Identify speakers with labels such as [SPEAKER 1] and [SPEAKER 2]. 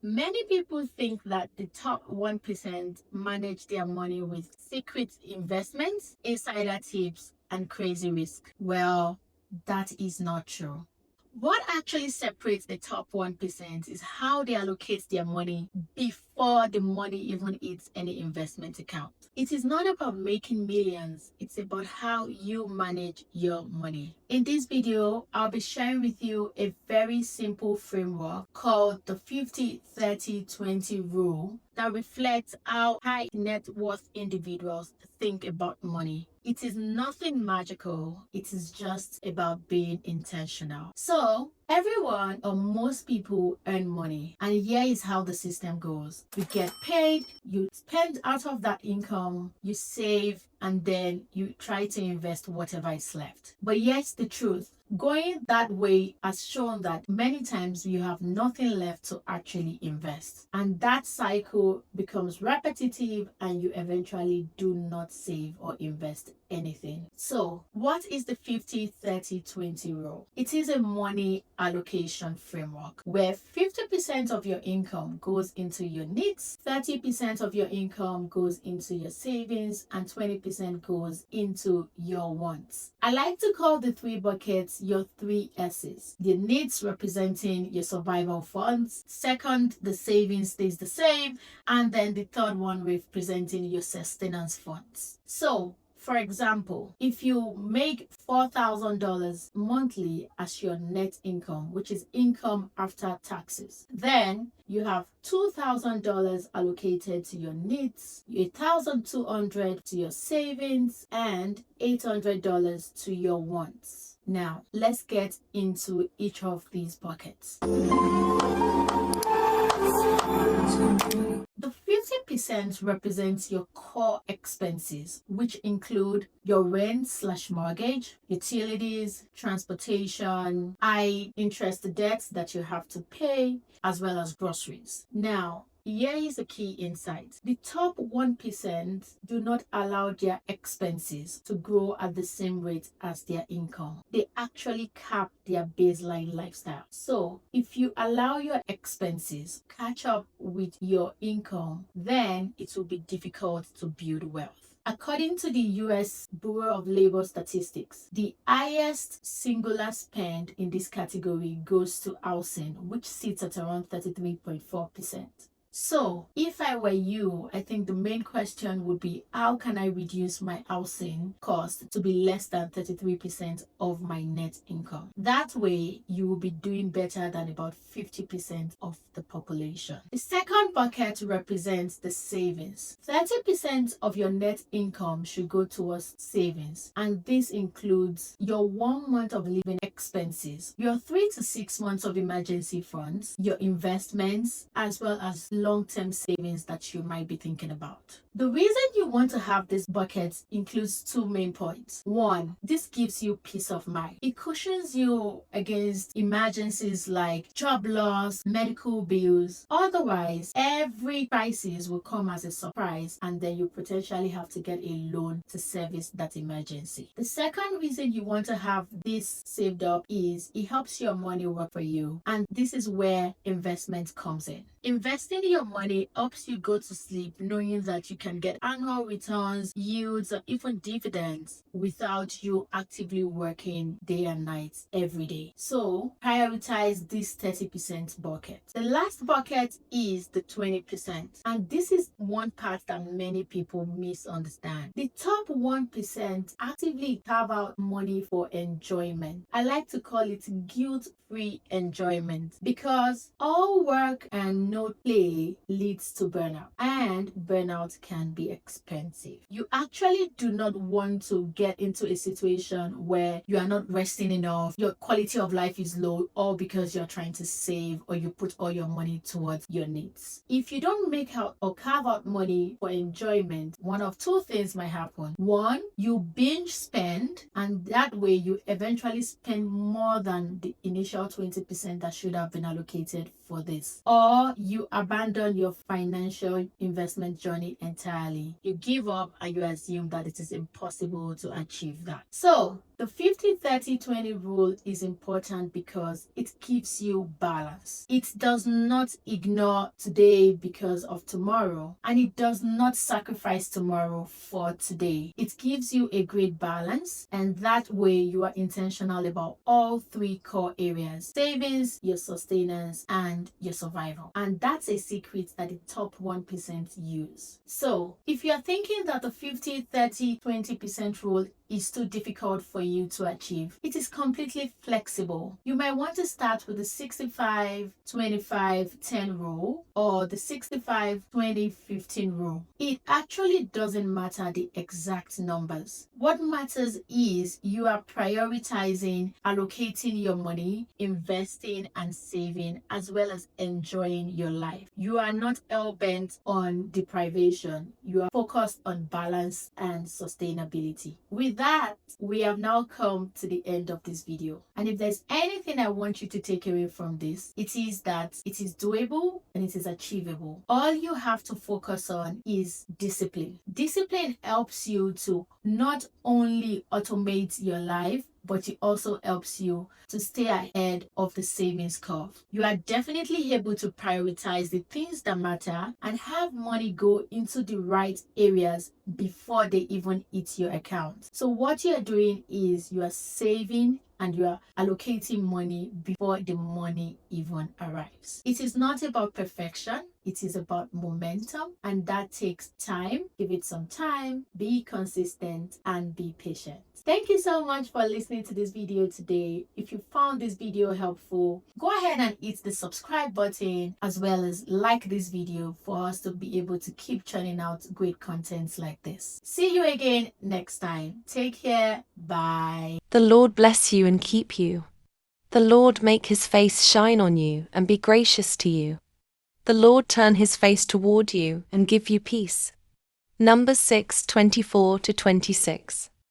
[SPEAKER 1] Many people think that the top 1% manage their money with secret investments, insider tips, and crazy risk. Well, that is not true. What actually separates the top 1% is how they allocate their money before the money even hits any investment account. It is not about making millions, it's about how you manage your money. In this video, I'll be sharing with you a very simple framework called the 50-30-20 rule that reflects how high net worth individuals think about money. It is nothing magical, it is just about being intentional. So, everyone or most people earn money, and here is how the system goes. You get paid, you spend out of that income, you save, and then you try to invest whatever is left. But here's the truth. Going that way has shown that many times you have nothing left to actually invest. And that cycle becomes repetitive and you eventually do not save or invest anything. So, what is the 50-30-20 rule? It is a money allocation framework where 50% of your income goes into your needs, 30% of your income goes into your savings, and 20% goes into your wants. I like to call the three buckets your three S's. The needs representing your survival funds, second, the savings stays the same, and then the third one representing your sustenance funds. So, for example, if you make $4,000 monthly as your net income, which is income after taxes, then you have $2,000 allocated to your needs, $1,200 to your savings, and $800 to your wants. Now, let's get into each of these buckets. The 50% represents your core expenses, which include your rent/mortgage, utilities, transportation, high interest debts that you have to pay, as well as groceries. Now, here is a key insight. The top 1% do not allow their expenses to grow at the same rate as their income. They actually cap their baseline lifestyle. So, if you allow your expenses catch up with your income, then it will be difficult to build wealth. According to the US Bureau of Labor Statistics, the highest singular spend in this category goes to housing, which sits at around 33.4%. So, if I were you, I think the main question would be, how can I reduce my housing cost to be less than 33% of my net income? That way, you will be doing better than about 50% of the population. The second bucket represents the savings. 30% of your net income should go towards savings, and this includes your 1 month of living expenses, your 3 to 6 months of emergency funds, your investments, as well as long-term savings that you might be thinking about. The reason you want to have this bucket includes two main points. One, this gives you peace of mind. It cushions you against emergencies like job loss, medical bills. Otherwise, every crisis will come as a surprise and then you potentially have to get a loan to service that emergency. The second reason you want to have this saved up is it helps your money work for you, and this is where investment comes in. Investing your money helps you go to sleep knowing that you can get annual returns, yields, or even dividends without you actively working day and night every day. So prioritize this 30% bucket. The last bucket is the 20%, and this is one part that many people misunderstand. The top 1% actively carve out money for enjoyment. I like to call it guilt-free enjoyment, because all work and no play leads to burnout, and burnout can be expensive. You actually do not want to get into a situation where you are not resting enough, your quality of life is low, all because you're trying to save or you put all your money towards your needs. If you don't make out or carve out money for enjoyment, one of two things might happen. One, you binge spend, and that way you eventually spend more than the initial 20% that should have been allocated for this. Or you abandon your financial investment journey entirely. You give up and you assume that it is impossible to achieve that. So, the The 50-30-20 rule is important because it gives you balance. It does not ignore today because of tomorrow, and it does not sacrifice tomorrow for today. It gives you a great balance, and that way you are intentional about all three core areas: savings, your sustenance, and your survival. And that's a secret that the top 1% use. So if you're thinking that the 50-30-20% rule is too difficult for you to achieve, it is completely flexible. You might want to start with the 65-25-10 rule or the 65-20-15 rule. It actually doesn't matter the exact numbers. What matters is you are prioritizing allocating your money, investing and saving, as well as enjoying your life. You are not hell-bent on deprivation. You are focused on balance and sustainability. With that, we have now come to the end of this video. And if there's anything I want you to take away from this, it is that it is doable and it is achievable. All you have to focus on is discipline. Discipline helps you to not only automate your life, but it also helps you to stay ahead of the savings curve. You are definitely able to prioritize the things that matter and have money go into the right areas before they even hit your account. So what you are doing is you are saving and you are allocating money before the money even arrives. It is not about perfection. It is about momentum, and that takes time. Give it some time, be consistent, and be patient. Thank you so much for listening to this video today. If you found this video helpful, go ahead and hit the subscribe button as well as like this video for us to be able to keep churning out great contents like this. See you again next time. Take care. Bye.
[SPEAKER 2] The Lord bless you and keep you. The Lord make his face shine on you and be gracious to you. The Lord turn his face toward you and give you peace. Numbers 6:24-26.